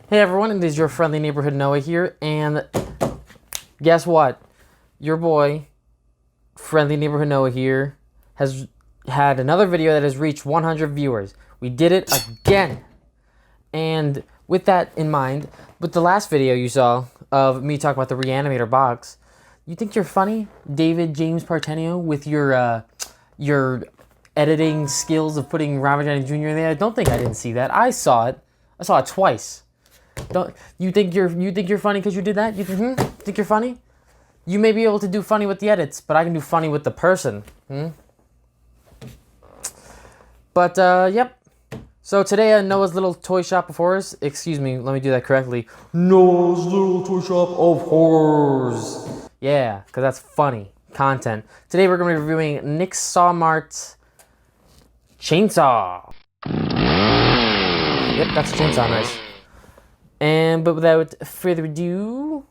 Hey everyone, it is your friendly neighborhood Noah here, and guess what? Your boy, friendly neighborhood Noah here, has had another video that has reached 100 viewers. We did it again! And with that in mind, with the last video you saw of me talking about the Reanimator box, you think you're funny, David James Partenio, with your editing skills of putting Robert Downey Jr. in there? Don't think I didn't see that. I saw it. I saw it twice. Don't you think you're funny because you did that? You think you're funny? You may be able to do funny with the edits, but I can do funny with the person. But yep. So today Noah's little toy shop before us. Excuse me, let me do that correctly. Noah's little toy shop of horrors. Yeah, because that's funny content. Today we're going to be reviewing Nick Sawmart chainsaw. Yep, that's a chainsaw, nice. But without further ado,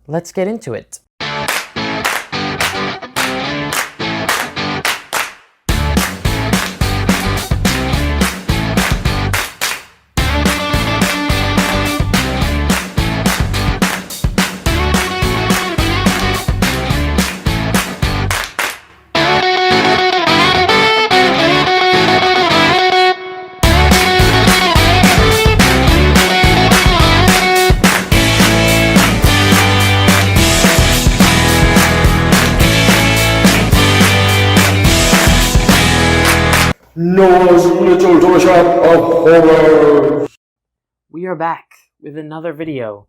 let's get into it. Noah's little toy shop of horrors. We are back with another video,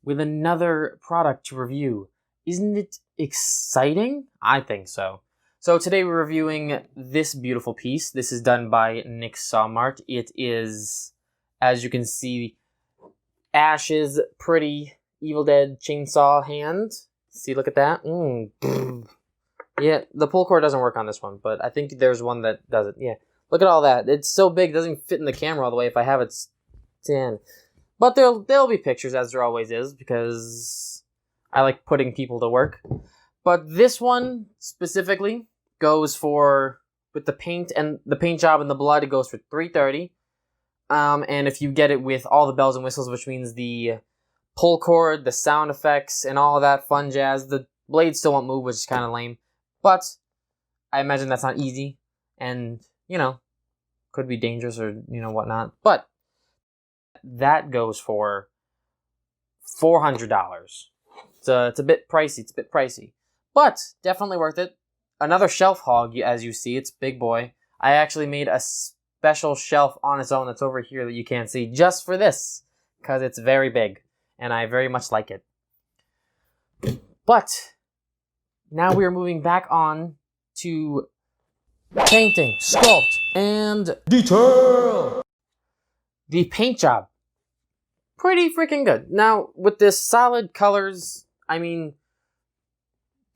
with another product to review. Isn't it exciting? I think so. So today we're reviewing this beautiful piece. This is done by Nick Sawmart. It is, as you can see, Ash's pretty Evil Dead chainsaw hand. See, look at that. Yeah, the pull cord doesn't work on this one, but I think there's one that does it. Yeah. Look at all that. It's so big, it doesn't fit in the camera all the way if I have it stand. But there'll be pictures, as there always is, because I like putting people to work. But this one, specifically, goes for, with the paint and the paint job and the blood, it goes for $330. And if you get it with all the bells and whistles, which means the pull cord, the sound effects, and all of that fun jazz, the blade still won't move, which is kind of lame. But I imagine that's not easy. And you know, could be dangerous or, whatnot. But that goes for $400. It's a bit pricey. But definitely worth it. Another shelf hog, as you see. It's big boy. I actually made a special shelf on its own that's over here that you can't see just for this, because it's very big, and I very much like it. But now we are moving back on to painting, sculpt, and detail. The paint job, pretty freaking good. Now, with this solid colors, I mean,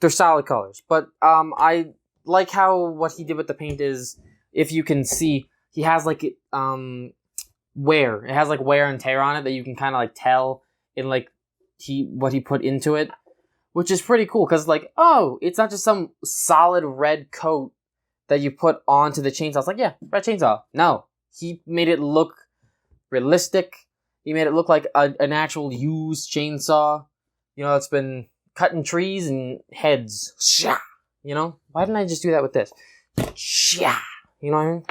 they're solid colors. But I like how what he did with the paint is, if you can see, he has like wear. It has like wear and tear on it that you can kind of like tell in like what he put into it, which is pretty cool. Because like, oh, it's not just some solid red coat that you put onto the chainsaw. It's like, yeah, red chainsaw. No, he made it look realistic. He made it look like an actual used chainsaw. It's been cutting trees and heads. Why didn't I just do that with this? You know what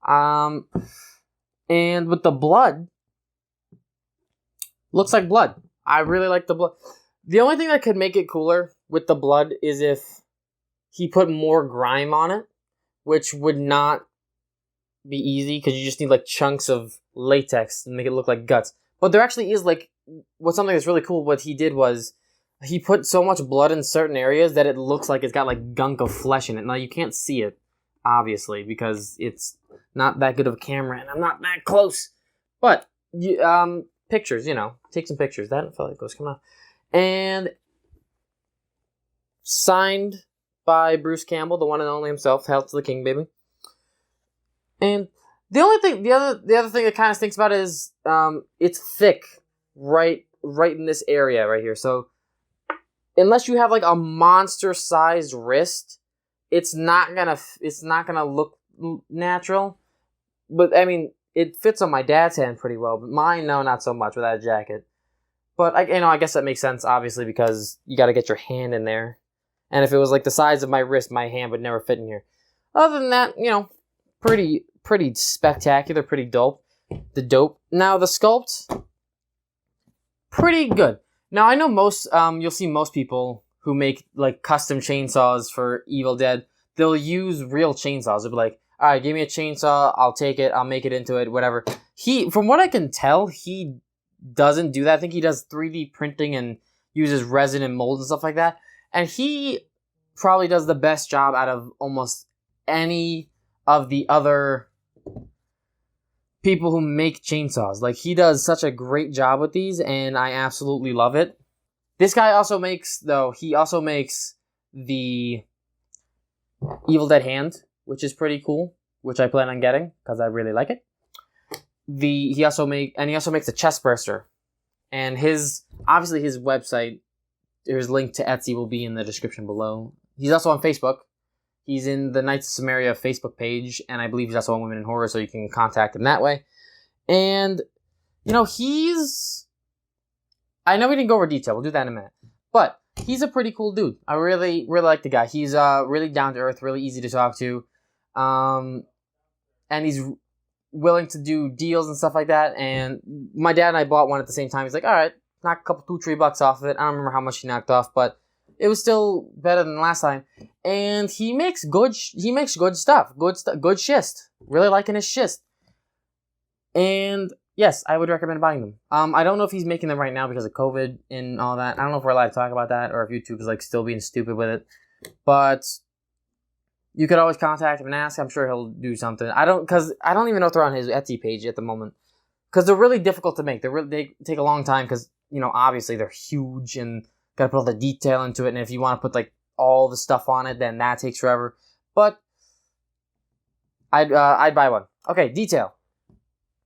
I mean? And with the blood, looks like blood. I really like the blood. The only thing that could make it cooler with the blood is if he put more grime on it, which would not be easy because you just need like chunks of latex to make it look like guts. But there actually is like something that's really cool. What he did was he put so much blood in certain areas that it looks like it's got like gunk of flesh in it. Now you can't see it, obviously, because it's not that good of a camera and I'm not that close. But pictures, take some pictures. That felt like it was coming out. And signed by Bruce Campbell, the one and only himself. Hail to the king, baby. And the other thing that kind of stinks about it is it's thick right in this area right here. So unless you have like a monster-sized wrist, it's not gonna look natural. But I mean, it fits on my dad's hand pretty well, but mine, no, not so much without a jacket. But I guess that makes sense, obviously, because you got to get your hand in there. And if it was like the size of my wrist, my hand would never fit in here. Other than that, pretty spectacular, pretty dope. Now the sculpt, pretty good. Now I know you'll see most people who make like custom chainsaws for Evil Dead. They'll use real chainsaws. They'll be like, all right, give me a chainsaw, I'll take it, I'll make it into it, whatever. From what I can tell, he doesn't do that. I think he does 3D printing and uses resin and molds and stuff like that. And he probably does the best job out of almost any of the other people who make chainsaws. Like, he does such a great job with these, and I absolutely love it. This guy also makes the Evil Dead hand, which is pretty cool, which I plan on getting, because I really like it. He also makes a chest burster. And his website, his link to Etsy will be in the description below. He's also on Facebook. He's in the Knights of Samaria Facebook page, and I believe he's also on Women in Horror, so you can contact him that way. And, I know we didn't go over detail. We'll do that in a minute. But he's a pretty cool dude. I really, really like the guy. He's really down to earth, really easy to talk to. And he's willing to do deals and stuff like that. And my dad and I bought one at the same time. He's like, all right, knock a couple, $2-3 off of it. I don't remember how much he knocked off, but it was still better than last time. And he makes good stuff. Good schist. Really liking his schist. And yes, I would recommend buying them. I don't know if he's making them right now because of COVID and all that. I don't know if we're allowed to talk about that or if YouTube is like still being stupid with it. But you could always contact him and ask. I'm sure he'll do something. I don't even know if they're on his Etsy page at the moment. Because they're really difficult to make. They take a long time because, obviously they're huge and gotta put all the detail into it. And if you want to put like all the stuff on it, then that takes forever. But I'd buy one. Okay, detail.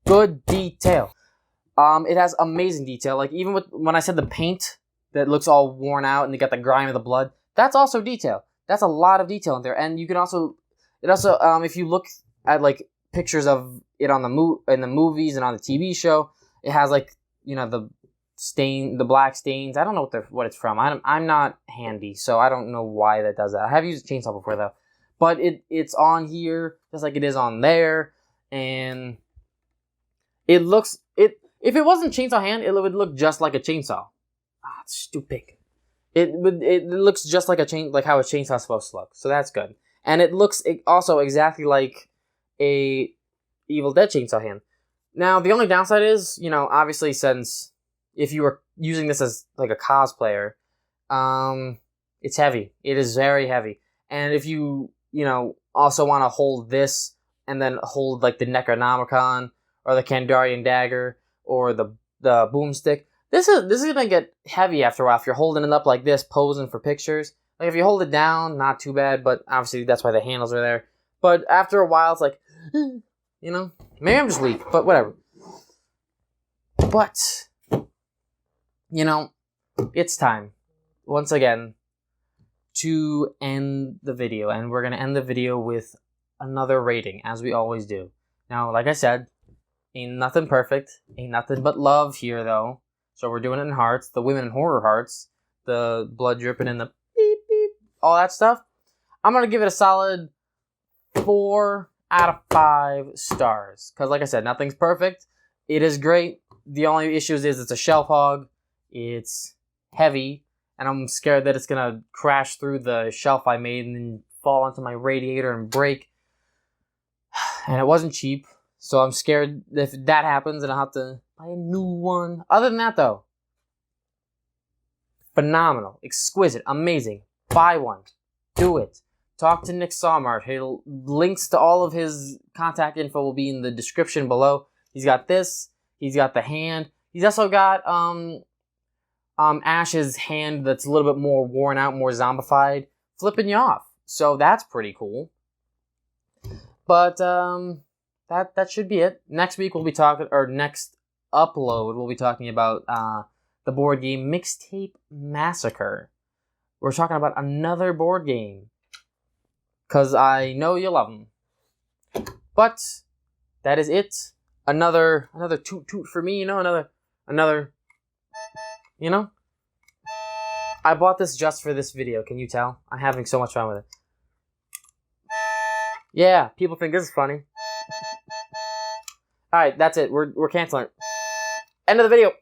Good detail. It has amazing detail. Like, even when I said the paint that looks all worn out and you got the grime of the blood, that's also detail. That's a lot of detail in there. And you can also, if you look at like pictures of it in the movies and on the TV show, it has like, the black stains. I don't know what it's from. I'm not handy, so I don't know why that does that. I have used a chainsaw before though, but it's on here just like it is on there, and it looks if it wasn't chainsaw hand, it would look just like a chainsaw. It's stupid. It looks just like like how a chainsaw is supposed to look. So that's good. And it looks also exactly like a Evil Dead chainsaw hand. Now, the only downside is, obviously, since if you were using this as like a cosplayer, it's heavy. It is very heavy. And if you, also want to hold this and then hold like the Necronomicon or the Kandarian dagger or the boomstick, this is gonna get heavy after a while if you're holding it up like this, posing for pictures. Like, if you hold it down, not too bad, but obviously that's why the handles are there. But after a while, it's like, maybe I'm just weak, but whatever. But, it's time, once again, to end the video. And we're going to end the video with another rating, as we always do. Now, like I said, ain't nothing perfect. Ain't nothing but love here, though. So we're doing it in hearts. The Women in Horror hearts. The blood dripping and the beep, beep. All that stuff. I'm going to give it a solid 4 out of 5 stars. Because, like I said, nothing's perfect. It is great. The only issue is it's a shelf hog. It's heavy, and I'm scared that it's going to crash through the shelf I made and then fall onto my radiator and break. And it wasn't cheap, so I'm scared if that happens, then I'll have to buy a new one. Other than that, though, phenomenal, exquisite, amazing. Buy one. Do it. Talk to Nick Sawmart. Links to all of his contact info will be in the description below. He's got this. He's got the hand. He's also got Ash's hand that's a little bit more worn out, more zombified, flipping you off. So that's pretty cool. But that should be it. Next week we'll be talking, or next upload we'll be talking about the board game Mixtape Massacre. We're talking about another board game, because I know you love them. But that is it. Another toot toot for me, you know, another, you know? I bought this just for this video, can you tell? I'm having so much fun with it. Yeah, people think this is funny. Alright, that's it. We're canceling it. End of the video.